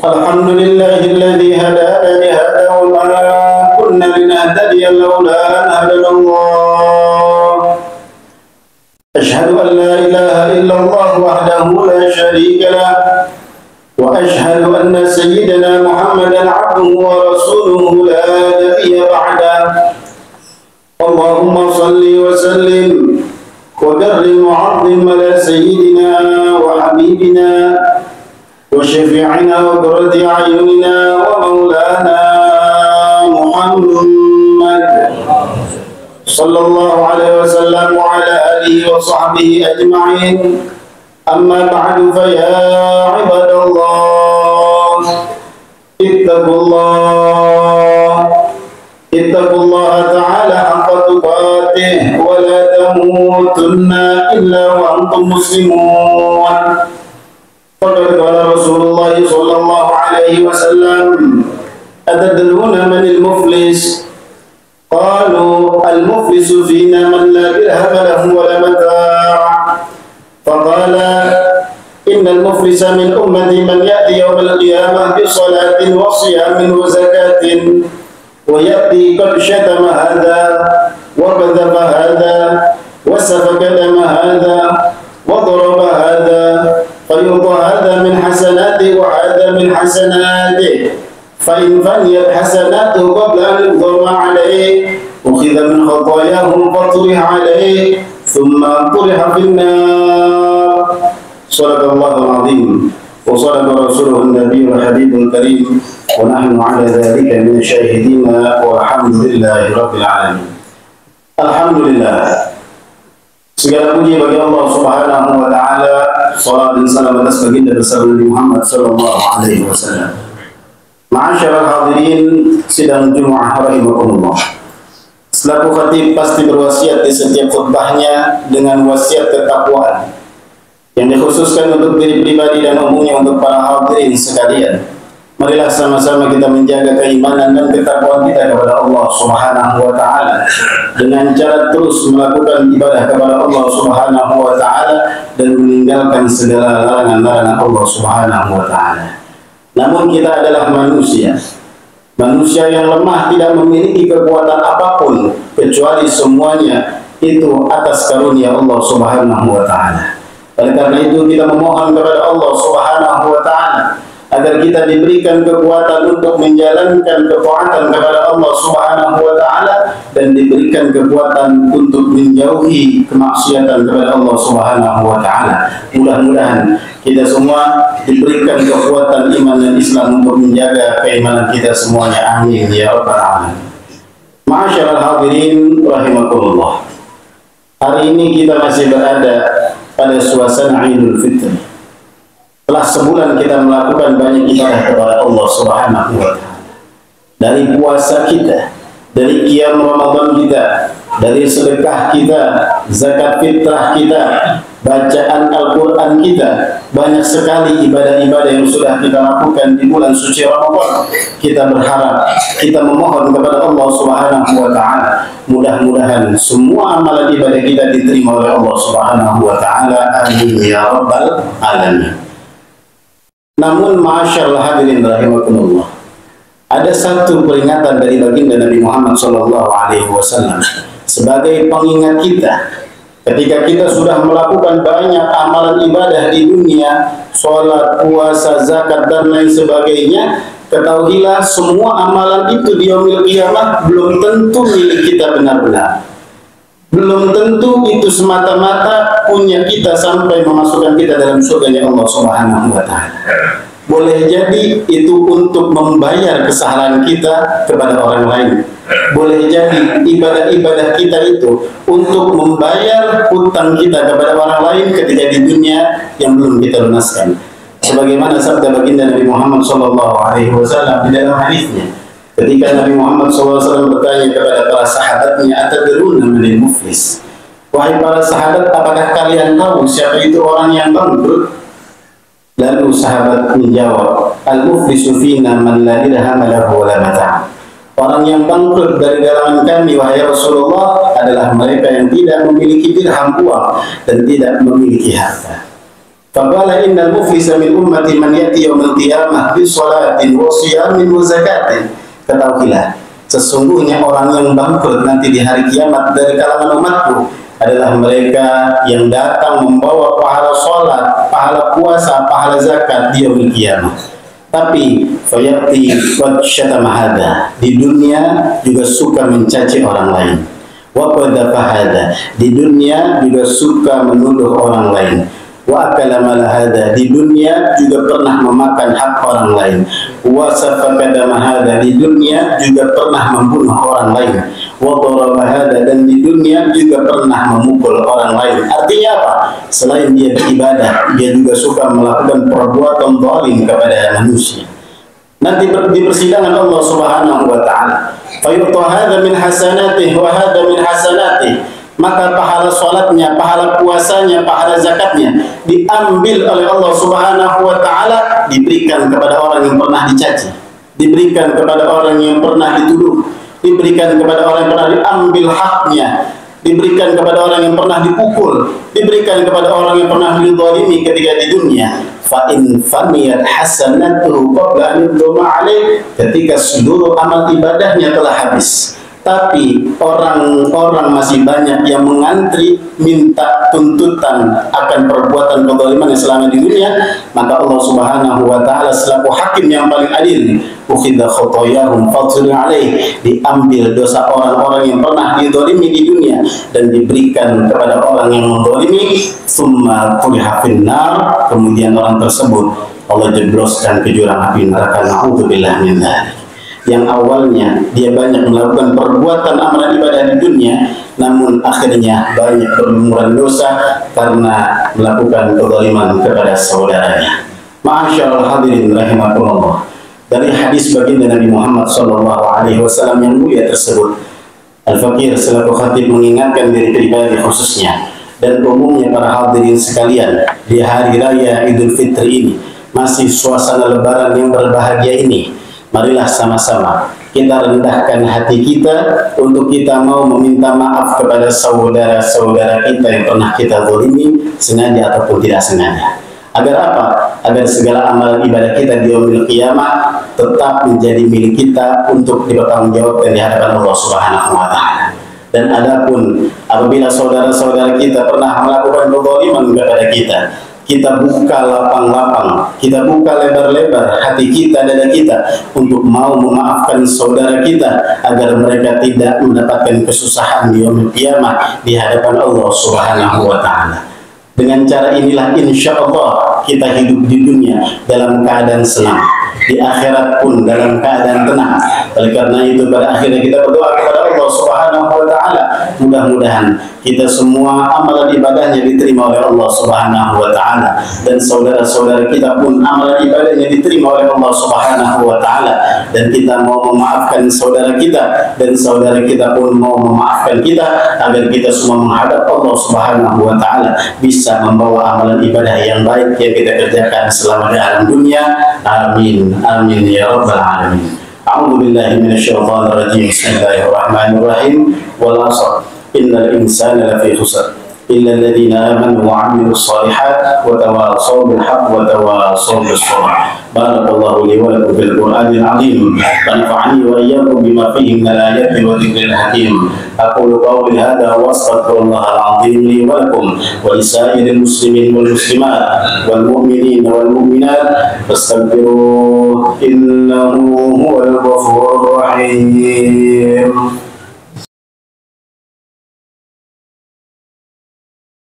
Alhamdulillahilladzi hadana li hadza wa ma kunna linahtadiya laula an hadana Allah. Asyhadu an la ilaha illallah wahdahu la syarika lah wa asyhadu anna sayyidana Muhammadan abduhu wa rasuluhu la nabiyya ba'dah. Allahumma salli wa sallim wa karrim wa 'azzim ala sayyidina wa habibina wa syafi'ina wa qurrati a'yunina wa maulana Muhammad sallallahu alaihi wasallam wa ala alihi wa sahbihi ajma'in. Amma ba'du, fa ya ibadallah ittaqullaha ta'ala haqqa tuqatih wa la tamutunna illa wa antum muslimun. Faqad qala Rasulullah sallallahu alaihi wasallam, atadruna manil muflis? Qalu al-muflisu fina man la dirhama lahu wa la mata'. Faqala innal muflisa min ummati man ya'ti yawmal qiyamah bi salatin wa siyamin wa zakatin wa ya'ti qad syatama hadha wa kadhaba hadha wa safaka dama hadha wa daraba hadha fayudha hadha min hasanati wa hadha min hasanati fa in faniyat hasanatu qabla an yudhama alayhi ukhidha min khatayahum faturih alayhi thumma turiha fin nar. Sadaqallahul azim wa sadaqa rasuluhun nabiyyul habibul karim wa nahnu ala dhalika min syahidin walhamdulillahi rabbil alamin. Alhamdulillah, segala puji bagi Allah Subhanahu wa taala, salat dan salam atas baginda besar Nabi Muhammad sallallahu alaihi wasallam. Ma'asyiral hadirin sidang Jumat rahimakumullah. Selaku khatib pasti berwasiat di setiap khutbahnya dengan wasiat ketakwaan yang dikhususkan untuk diri pribadi dan umumnya untuk para hadirin sekalian. Marilah sama-sama kita menjaga keimanan dan ketakwaan kita kepada Allah Subhanahu wa taala dengan cara terus melakukan ibadah kepada Allah Subhanahu wa taala dan meninggalkan segala larangan-larangan Allah Subhanahu wa taala. Namun kita adalah manusia yang lemah, tidak memiliki kekuatan apapun kecuali semuanya itu atas karunia Allah Subhanahu wa taala. Oleh karena itu kita memohon kepada Allah Subhanahu wa taala agar kita diberikan kekuatan untuk menjalankan ketaatan kepada Allah Subhanahu wa taala dan diberikan kekuatan untuk menjauhi kemaksiatan kepada Allah Subhanahu wa taala. Mudah-mudahan kita semua diberikan kekuatan iman dan Islam untuk menjaga keimanan kita semuanya. Amin ya rabbal alamin. Ma'asyiral hadirin rahimakumullah. Hari ini kita masih berada pada suasana Idul Fitri. Setelah sebulan kita melakukan banyak ibadah kepada Allah Subhanahu wa taala. Dari puasa kita, dari qiyam Ramadan kita, dari sedekah kita, zakat fitrah kita, bacaan Al-Qur'an kita, banyak sekali ibadah-ibadah yang sudah kita lakukan di bulan suci Ramadan. Kita berharap, kita memohon kepada Allah Subhanahu wa taala, mudah-mudahan semua amalan ibadah kita diterima oleh Allah Subhanahu wa taala. Amin ya rabbal alamin. Namun ma'asyarul hadirin rahimakumullah, ada satu peringatan dari baginda Nabi Muhammad sallallahu alaihi wasallam sebagai pengingat kita ketika kita sudah melakukan banyak amalan ibadah di dunia, sholat, puasa, zakat dan lain sebagainya. Ketahuilah semua amalan itu di yaumil qiyamah belum tentu milik kita benar-benar. Belum tentu itu semata-mata punya kita sampai memasukkan kita dalam surga Allah Subhanahu wa taala. Boleh jadi itu untuk membayar kesalahan kita kepada orang lain. Boleh jadi ibadah-ibadah kita itu untuk membayar hutang kita kepada orang lain ketika di dunia yang belum kita lunaskan. Sebagaimana sabda baginda Nabi Muhammad SAW di dalam hadisnya, ketika Nabi Muhammad SAW bertanya kepada para sahabatnya, atadruna manil muflis? Wahai para sahabat, apakah kalian tahu siapa itu orang yang bangkrut? Lalu sahabat menjawab, al-muflisu fina man la dirham lahu wa la mata'. Orang yang bangkrut dari kalangan kami, wahai Rasulullah, adalah mereka yang tidak memiliki dirham uang dan tidak memiliki harta. Faqala innal muflisa min ummati man yati yaumil qiyamah bi shalatin wa siyamin wa zakatin. Ketahuilah, sesungguhnya orang yang bangkrut nanti di hari kiamat dari kalangan umatku adalah mereka yang datang membawa pahala sholat, pahala puasa, pahala zakat di yaumil qiyamah. Tapi fayati qad syatama hada, di dunia juga suka mencaci orang lain. Wa qadhafa hada, di dunia juga suka menuduh orang lain. Wa akala mal hada, di dunia juga pernah memakan hak orang lain. Wa safaka dam hada, di dunia juga pernah membunuh orang lain. Wa daraba hada, dan di dunia juga pernah memukul orang lain. Artinya apa? Selain dia beribadah, dia juga suka melakukan perbuatan zalim kepada manusia. Nanti di persidangan Allah Subhanahu wa taala, fa yu'ta hada min hasanatihi wa hada min hasanatihi, maka pahala sholatnya, pahala puasanya, pahala zakatnya diambil oleh Allah Subhanahu wa taala, diberikan kepada orang yang pernah dicaci, diberikan kepada orang yang pernah dituduh, diberikan kepada orang yang pernah diambil haknya, diberikan kepada orang yang pernah dipukul, diberikan kepada orang yang pernah dizalimi ketika di dunia. Fa in faniyat hasanatuhu qabla an yudma alaih, ketika seluruh amal ibadahnya telah habis, tapi orang-orang masih banyak yang mengantri minta tuntutan akan perbuatan kezaliman yang selama di dunia, maka Allah Subhanahu wa taala selaku hakim yang paling adil, ukhidha khotoyahum fatsuri alaih, diambil dosa orang-orang yang pernah dizalimi di dunia dan diberikan kepada orang yang menzalimi, summa tuliha finnar, kemudian orang tersebut Allah jebloskan ke jurang api neraka. Na'udzubillah min dzalik. Yang awalnya dia banyak melakukan perbuatan amalan ibadah di dunia, namun akhirnya banyak berlumuran dosa karena melakukan kezaliman kepada saudaranya. Ma'asyiral hadirin rahimakumullah. Dari hadis baginda Nabi Muhammad SAW yang mulia tersebut, Al-Fakir selaku khatib mengingatkan diri pribadi khususnya dan umumnya para hadirin sekalian di hari raya Idul Fitri ini, masih suasana lebaran yang berbahagia ini, marilah sama-sama kita rendahkan hati kita untuk kita mau meminta maaf kepada saudara-saudara kita yang pernah kita zalimi, sengaja ataupun tidak sengaja. Agar apa? Agar segala amal ibadah kita di yaumil qiyamah tetap menjadi milik kita untuk dipertanggungjawabkan di hadapan Allah Subhanahu wa taala. Dan adapun apabila saudara-saudara kita pernah melakukan kezaliman kepada kita, kita buka lapang-lapang, kita buka lebar-lebar hati kita, dada kita untuk mau memaafkan saudara kita agar mereka tidak mendapatkan kesusahan di yaumil qiyamah di hadapan Allah Subhanahu wa taala. Dengan cara inilah insya Allah kita hidup di dunia dalam keadaan senang, di akhirat pun dalam keadaan tenang. Oleh karena itu pada akhirnya kita berdoa kepada Allah Subhanahu wa taala, mudah-mudahan kita semua amalan ibadahnya diterima oleh Allah Subhanahu wa taala, dan saudara-saudara kita pun amalan ibadahnya diterima oleh Allah Subhanahu wa taala, dan kita mau memaafkan saudara kita dan saudara kita pun mau memaafkan kita agar kita semua menghadap Allah Subhanahu wa taala bisa membawa amalan ibadah yang baik yang kita kerjakan selama di alam dunia. Amin amin ya rabbal alamin. A'udzu billahi minasyaitonir rajim. Bismillahirrahmanirrahim. Wal 'ashr. Innal insana lafi khusr illa alladziina aamanu wa 'amilus shalihaati wa tawaasaw bil haqqi wa tawaasaw bis sabr. Barakallahu li wa lakum fil Qur'anil 'azim wa nafa'ani wa iyyakum bima fihi minal ayati wa dzikril hakim. Aqulu qawli hadha wa astaghfirullahal 'azim li wa lakum wa lisa'iril muslimin wal muslimat wal mu'minin wal mu'minat fastaghfiruhu innahu huwal ghafurur rahim.